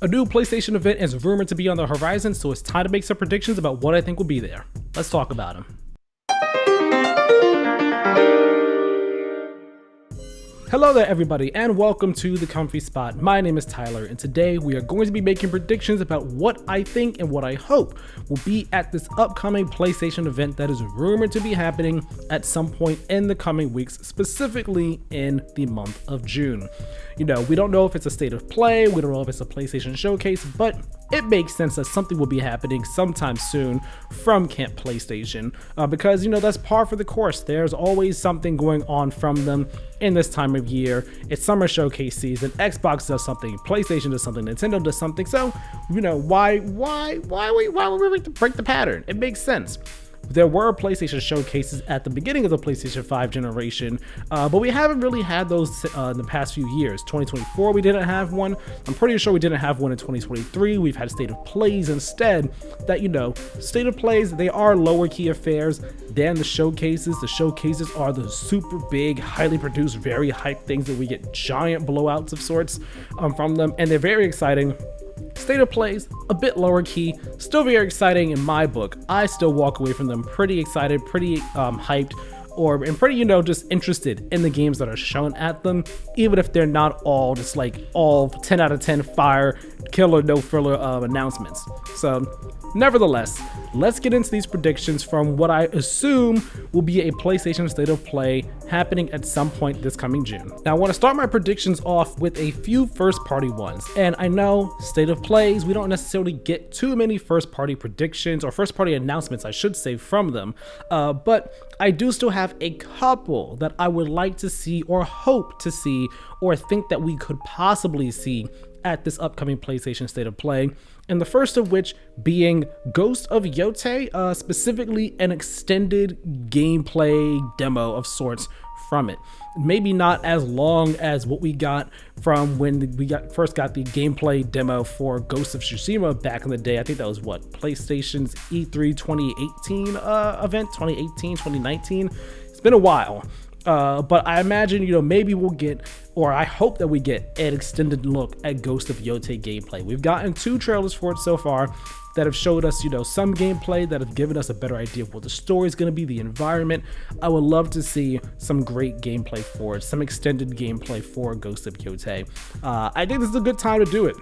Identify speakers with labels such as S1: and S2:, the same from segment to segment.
S1: A new PlayStation event is rumored to be on the horizon, so it's time to make some predictions about what I think will be there. Let's talk about them. Hello there everybody, and welcome to The Comfy Spot. My name is Tyler, and today we are going to be making predictions about what I think and what I hope will be at this upcoming PlayStation event that is rumored to be happening at some point in the coming weeks, specifically in the month of June. You know, we don't know if it's a state of play, we don't know if it's a PlayStation showcase, but it makes sense that something will be happening sometime soon from Camp PlayStation because, you know, that's par for the course. There's always something going on from them in this time of year. It's summer showcase season. Xbox does something, PlayStation does something, Nintendo does something. So, you know, why would we break the pattern? It makes sense. There were PlayStation showcases at the beginning of the PlayStation 5 generation, but we haven't really had those in the past few years. 2024, we didn't have one. I'm pretty sure we didn't have one in 2023. We've had State of Plays instead. That, you know, State of Plays, they are lower key affairs than the showcases. The showcases are the super big, highly produced, very hyped things that we get giant blowouts of sorts from them, and they're very exciting. State of Plays, a bit lower key, still very exciting in my book. I still walk away from them pretty excited, pretty hyped, and pretty, you know, just interested in the games that are shown at them, even if they're not all just like all 10 out of 10 fire, killer, no filler announcements. So nevertheless, let's get into these predictions from what I assume will be a PlayStation State of Play happening at some point this coming June. Now, I want to start my predictions off with a few first-party ones. And I know State of Plays, we don't necessarily get too many first-party predictions or first-party announcements, I should say, from them. But I do still have a couple that I would like to see or hope to see or think that we could possibly see at this upcoming PlayStation State of Play, and the first of which being Ghost of Yote, specifically an extended gameplay demo of sorts from it. Maybe not as long as what we got from when we first got the gameplay demo for Ghost of Tsushima back in the day. I think that was what, PlayStation's E3 2018 event, 2018, 2019. It's been a while. But I imagine, you know, maybe we'll get, or I hope that we get an extended look at Ghost of Yote gameplay. We've gotten 2 trailers for it so far that have showed us, you know, some gameplay that have given us a better idea of what the story is going to be, the environment. I would love to see some great gameplay for it, some extended gameplay for Ghost of Yote. I think this is a good time to do it.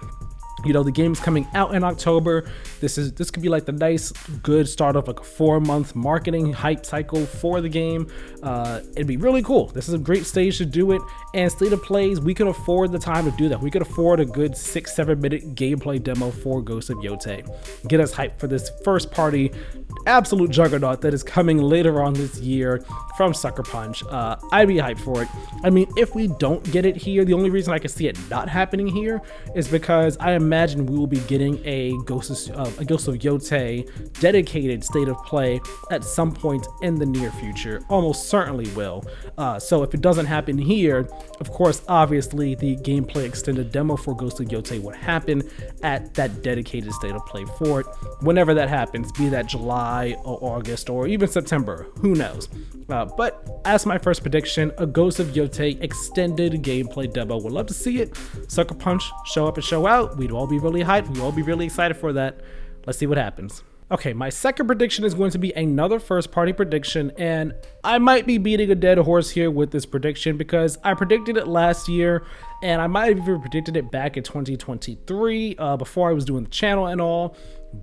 S1: You know, the game's coming out in October. This could be like the nice, good start of like a 4-month marketing hype cycle for the game. It'd be really cool. This is a great stage to do it. And State of Plays, we can afford the time to do that. We could afford a good 6-7 minute gameplay demo for Ghost of Yote. Get us hyped for this first party absolute juggernaut that is coming later on this year from Sucker Punch. I'd be hyped for it. I mean, if we don't get it here, the only reason I can see it not happening here is because I imagine we will be getting a Ghost of Yote dedicated State of Play at some point in the near future. Almost certainly will. So if it doesn't happen here, of course, obviously the gameplay extended demo for Ghost of Yote would happen at that dedicated State of Play for it. Whenever that happens, be that July or August or even September, who knows. But as my first prediction, a Ghost of Yote extended gameplay demo. Would love to see it. Sucker Punch, show up and show out. We'd all be really hyped. We'd all be really excited for that. Let's see what happens. Okay, my second prediction is going to be another first party prediction, and I might be beating a dead horse here with this prediction because I predicted it last year, and I might have even predicted it back in 2023 before I was doing the channel and all,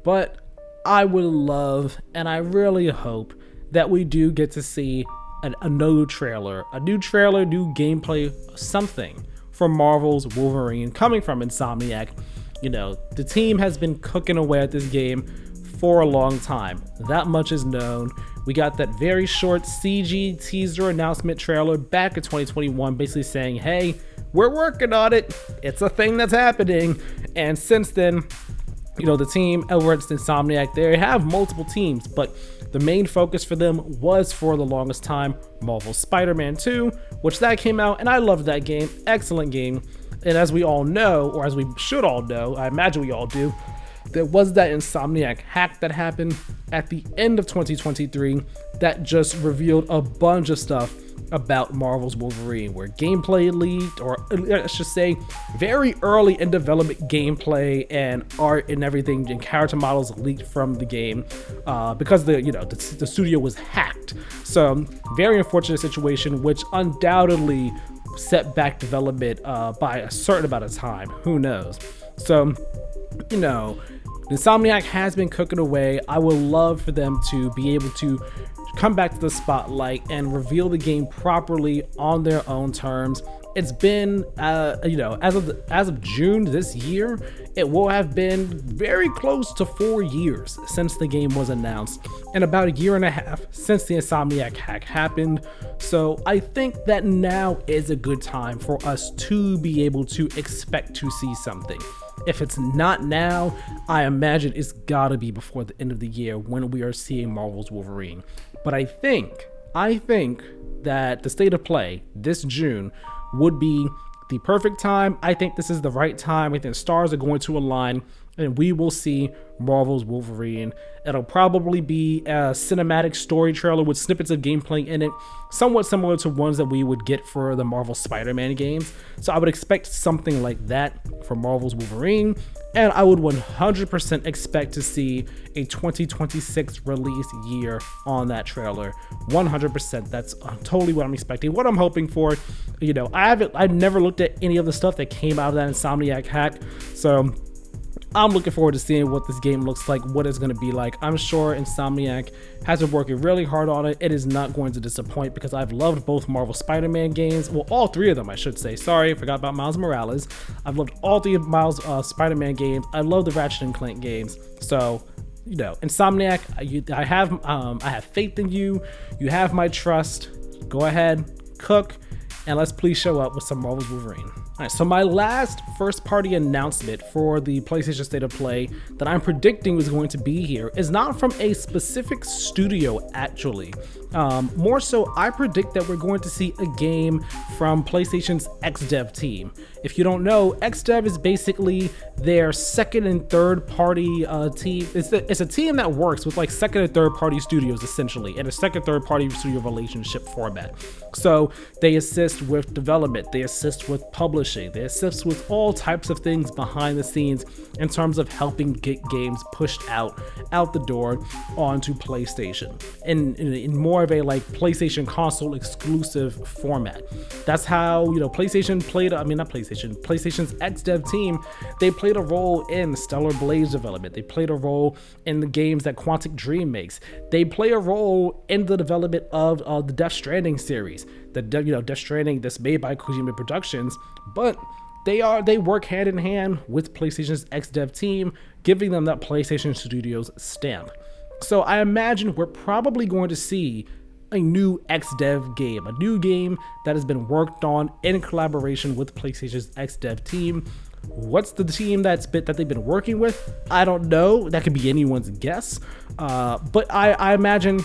S1: but I would love, and I really hope, that we do get to see a new trailer, new gameplay, something from Marvel's Wolverine coming from Insomniac. You know, the team has been cooking away at this game for a long time. That much is known. We got that very short CG teaser announcement trailer back in 2021 basically saying, hey, we're working on it. It's a thing that's happening. And since then, you know, the team over at Insomniac, they have multiple teams, but the main focus for them was for the longest time Marvel's Spider-Man 2, which that came out, and I loved that game. Excellent game. And as we all know, or as we should all know, I imagine we all do, there was that Insomniac hack that happened at the end of 2023 that just revealed a bunch of stuff about Marvel's Wolverine, where gameplay leaked, or let's just say very early in development gameplay and art and everything and character models leaked from the game because the studio was hacked. So very unfortunate situation, which undoubtedly set back development by a certain amount of time. Who knows? So, Insomniac has been cooking away. I would love for them to be able to come back to the spotlight and reveal the game properly on their own terms. It's been, as of June this year, it will have been very close to 4 years since the game was announced, and about a year and a half since the Insomniac hack happened. So I think that now is a good time for us to be able to expect to see something. If it's not now, I imagine it's gotta be before the end of the year when we are seeing Marvel's Wolverine. But I think that the state of play this June would be the perfect time. I think this is the right time. I think stars are going to align and we will see Marvel's Wolverine. It'll probably be a cinematic story trailer with snippets of gameplay in it, somewhat similar to ones that we would get for the Marvel Spider-Man games. So I would expect something like that for Marvel's Wolverine, and I would 100% expect to see a 2026 release year on that trailer. 100%. That's totally what I'm expecting, what I'm hoping for. I've never looked at any of the stuff that came out of that Insomniac hack, so I'm looking forward to seeing what this game looks like, what it's going to be like. I'm sure Insomniac has been working really hard on it. It is not going to disappoint because I've loved both Marvel Spider-Man games. Well, all three of them, I should say. Sorry, I forgot about Miles Morales. I've loved all three of Miles Spider-Man games. I love the Ratchet and Clank games. So, Insomniac, I have faith in you. You have my trust. Go ahead, cook, and let's please show up with some Marvel's Wolverine. Alright, so my last first-party announcement for the PlayStation State of Play that I'm predicting is going to be here is not from a specific studio, actually. More so, I predict that we're going to see a game from PlayStation's XDev team. If you don't know, XDev is basically their second and third party team. It's a team that works with like second and third party studios, essentially, in a second third party studio relationship format. So they assist with development, they assist with publishing, they assist with all types of things behind the scenes in terms of helping get games pushed out the door onto PlayStation in more of a like PlayStation console exclusive format. That's how PlayStation played. PlayStation's XDev team, they played a role in Stellar Blade development. They played a role in the games that Quantic Dream makes. They play a role in the development of the Death Stranding series. Death Stranding that's made by Kojima Productions, but they work hand in hand with PlayStation's XDev team, giving them that PlayStation Studios stamp. So I imagine we're probably going to see a new XDev game, a new game that has been worked on in collaboration with PlayStation's XDev team. What's the team that they've been working with? I don't know. That could be anyone's guess. But I imagine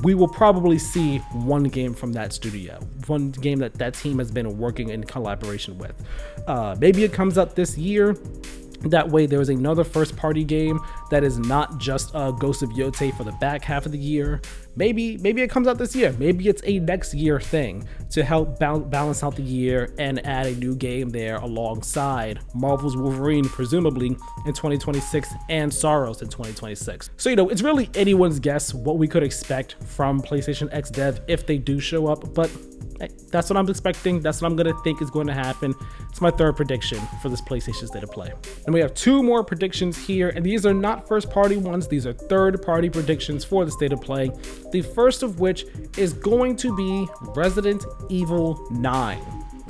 S1: we will probably see one game from that studio, one game that team has been working in collaboration with. Maybe it comes out this year. That way there's another first party game that is not just Ghost of Yote for the back half of the year. Maybe it comes out this year. Maybe it's a next year thing to help balance out the year and add a new game there alongside Marvel's Wolverine, presumably in 2026, and Sorrows in 2026. So, it's really anyone's guess what we could expect from PlayStation XDev if they do show up, but that's what I'm expecting. That's what I'm going to think is going to happen. It's my third prediction for this PlayStation State of Play. And we have two more predictions here, and these are not first-party ones. These are third-party predictions for the State of Play. The first of which is going to be Resident Evil 9.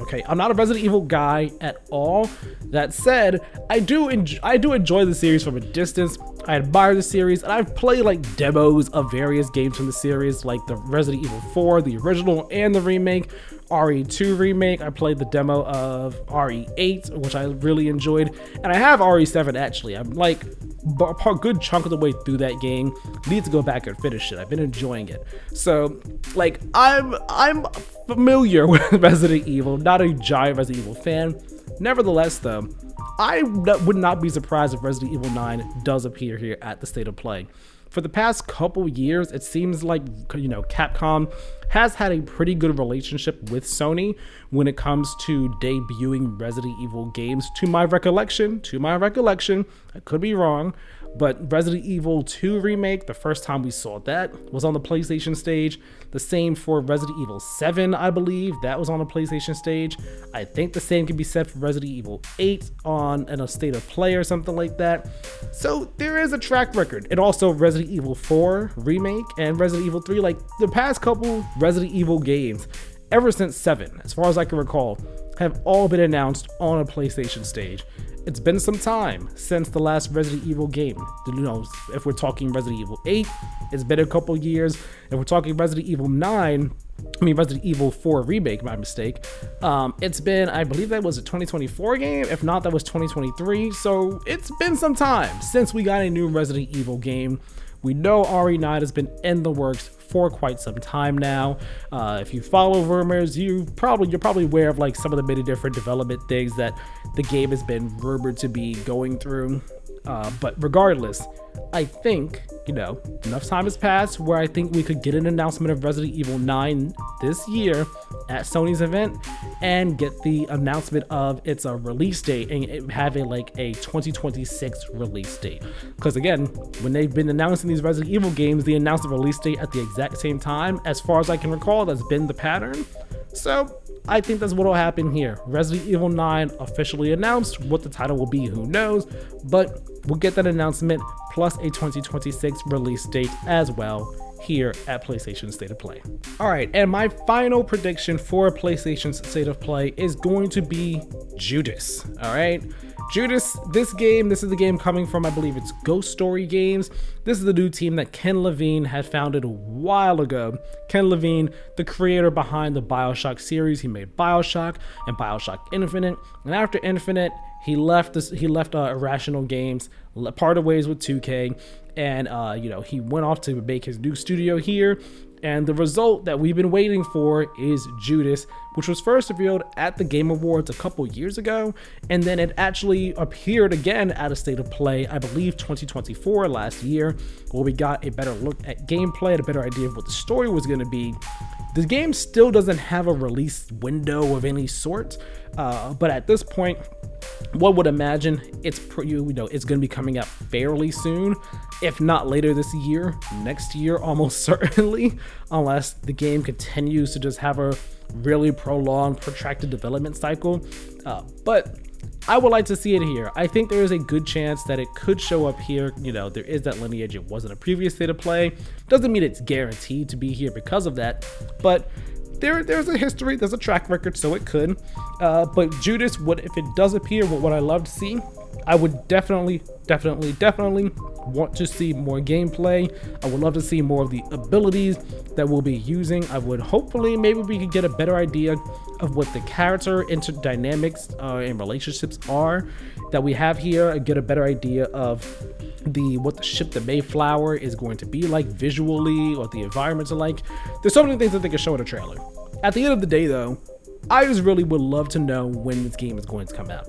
S1: Okay, I'm not a Resident Evil guy at all. That said, I do enjoy the series from a distance. I admire the series, and I've played like demos of various games from the series, like the Resident Evil 4, the original, and the remake. RE2 remake, I played the demo of RE8, which I really enjoyed, and I have RE7 actually. I'm like a good chunk of the way through that game. Need to go back and finish it. I've been enjoying it. So like I'm familiar with Resident Evil, not a giant Resident Evil fan. Nevertheless though, I would not be surprised if Resident Evil 9 does appear here at the State of Play. For the past couple years, it seems like Capcom has had a pretty good relationship with Sony when it comes to debuting Resident Evil games. To my recollection, I could be wrong, but Resident Evil 2 Remake, the first time we saw that was on the PlayStation stage. The same for Resident Evil 7, I believe, that was on the PlayStation stage. I think the same can be said for Resident Evil 8 in a State of Play or something like that. So there is a track record. And also Resident Evil 4 Remake and Resident Evil 3, like the past couple Resident Evil games, ever since 7, as far as I can recall, have all been announced on a PlayStation stage. It's been some time since the last Resident Evil game. You know, if we're talking Resident Evil 8, it's been a couple years. If we're talking Resident Evil 4 Remake, my mistake. It's been, I believe that was a 2024 game. If not, that was 2023. So it's been some time since we got a new Resident Evil game. We know RE9 has been in the works for quite some time now. If you follow rumors, you're probably aware of like some of the many different development things that the game has been rumored to be going through. But regardless, I think, you know, enough time has passed where I think we could get an announcement of Resident Evil 9 this year at Sony's event and get the announcement of its release date and have a 2026 release date. Because again, when they've been announcing these Resident Evil games, they announce the release date at the exact same time. As far as I can recall, that's been the pattern. So I think that's what will happen here. Resident Evil 9 officially announced. What the title will be, who knows, but we'll get that announcement plus a 2026 release date as well here at PlayStation State of Play. All right, and my final prediction for PlayStation's State of Play is going to be Judas. All right, Judas, this is the game coming from, I believe it's Ghost Story Games. This is the new team that Ken Levine had founded a while ago. Ken Levine, the creator behind the BioShock series. He made BioShock and BioShock Infinite, and after Infinite, he left Irrational Games, parted ways with 2K, and he went off to make his new studio here. And the result that we've been waiting for is Judas, which was first revealed at the Game Awards a couple years ago, and then it actually appeared again at a State of Play, I believe 2024 last year, where we got a better look at gameplay, a better idea of what the story was going to be. The game still doesn't have a release window of any sort, but at this point, one would imagine it's going to be coming out fairly soon, if not later this year, next year almost certainly, unless the game continues to just have a really prolonged, protracted development cycle. But I would like to see it here. I think there is a good chance that it could show up here. You know, there is that lineage. It wasn't a previous State of Play. Doesn't mean it's guaranteed to be here because of that, but there's a history, there's a track record, so it could. But Judas, if it does appear, what I love to see, I would definitely want to see more gameplay. I would love to see more of the abilities that we'll be using. I would hopefully, maybe we could get a better idea of what the character interdynamics and relationships are that we have here, and get a better idea of what the ship, the Mayflower, is going to be like visually, or the environments are like. There's so many things that they can show in a trailer. At the end of the day though, I just really would love to know when this game is going to come out.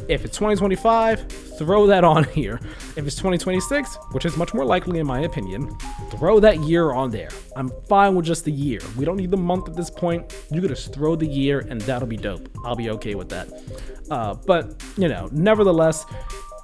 S1: If it's 2025, throw that on here. If it's 2026, which is much more likely in my opinion, throw that year on there. I'm fine with just the year. We don't need the month at this point. You could just throw the year and that'll be dope. I'll be okay with that. But nevertheless,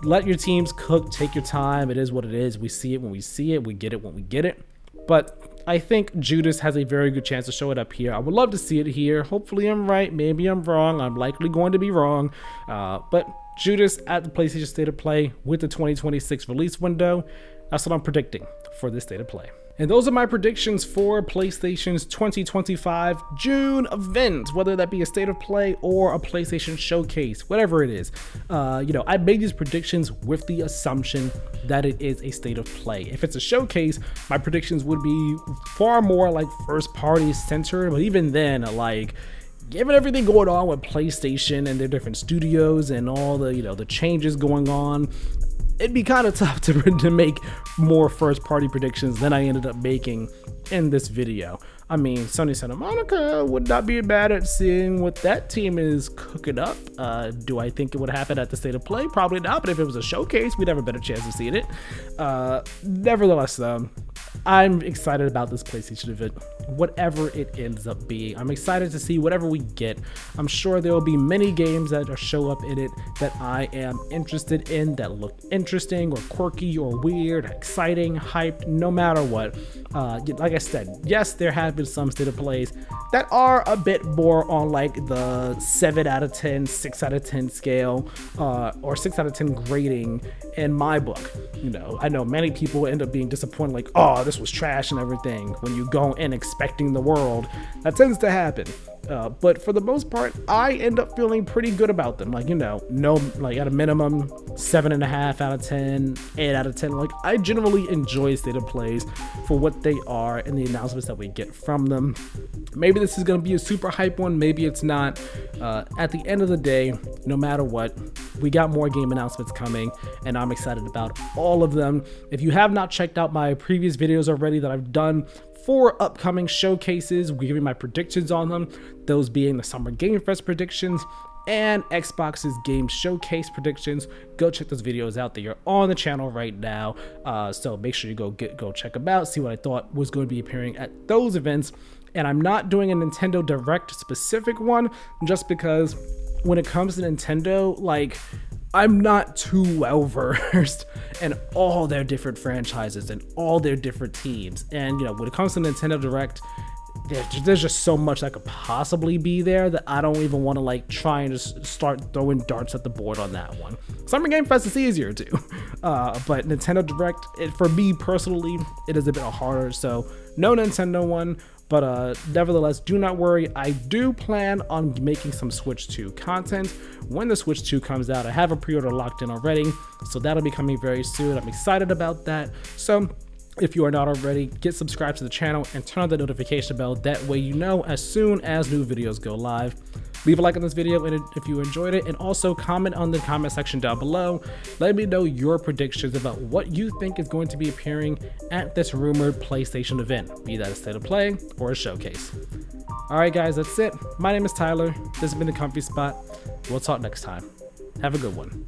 S1: let your teams cook, take your time. It is what it is. We see it when we see it. We get it when we get it. But I think Judas has a very good chance to show it up here. I would love to see it here. Hopefully I'm right. Maybe I'm wrong. I'm likely going to be wrong. But Judas at the PlayStation State of Play with the 2026 release window. That's what I'm predicting for this State of Play. And those are my predictions for PlayStation's 2025 June event, whether that be a State of Play or a PlayStation Showcase, whatever it is. I made these predictions with the assumption that it is a State of Play. If it's a showcase, my predictions would be far more like first party centered, but even then, given everything going on with PlayStation and their different studios and all the changes going on, it'd be kind of tough to make more first party predictions than I ended up making in this video. I mean, Sony Santa Monica would not be bad at seeing what that team is cooking up. Do I think it would happen at the State of Play? Probably not, but if it was a showcase, we'd have a better chance of seeing it. Nevertheless, though, I'm excited about this PlayStation event. whatever it ends up being. I'm excited to see whatever we get. I'm sure there will be many games that show up in it that I am interested in, that look interesting or quirky or weird, exciting, hyped, no matter what. Like I said, yes, there have been some state of plays that are a bit more on like the 7 out of 10, 6 out of 10 scale, or 6 out of 10 grading in my book. You know, I know many people end up being disappointed, like, oh, this was trash and everything, when you go in expecting the world. That tends to happen. But for the most part, I end up feeling pretty good about them. Like, you know, no, like at a minimum, 7.5 out of 10, 8 out of 10. Like, I generally enjoy state of plays for what they are and the announcements that we get from them. Maybe this is going to be a super hype one. Maybe it's not. At the end of the day, no matter what, we got more game announcements coming, and I'm excited about all of them. If you have not checked out my previous videos already that I've done for upcoming showcases, we give you my predictions on them, those being the Summer Game Fest predictions and Xbox's Game Showcase predictions. Go check those videos out. They are on the channel right now, so make sure you go check them out, see what I thought was going to be appearing at those events. And I'm not doing a Nintendo Direct specific one, just because when it comes to Nintendo, like, I'm not too well versed in all their different franchises and all their different teams. And, you know, when it comes to Nintendo Direct, there's just so much that could possibly be there that I don't even want to like try and just start throwing darts at the board on that one. Summer Game Fest is easier too, but Nintendo Direct, for me personally, it is a bit harder. So no Nintendo one. But nevertheless, do not worry. I do plan on making some Switch 2 content when the Switch 2 comes out. I have a pre-order locked in already, so that'll be coming very soon. I'm excited about that. So if you are not already, get subscribed to the channel and turn on the notification bell. That way you know as soon as new videos go live. Leave a like on this video if you enjoyed it, and also comment on the comment section down below. Let me know your predictions about what you think is going to be appearing at this rumored PlayStation event, be that a state of play or a showcase. Alright guys, that's it. My name is Tyler. This has been The Comfy Spot. We'll talk next time. Have a good one.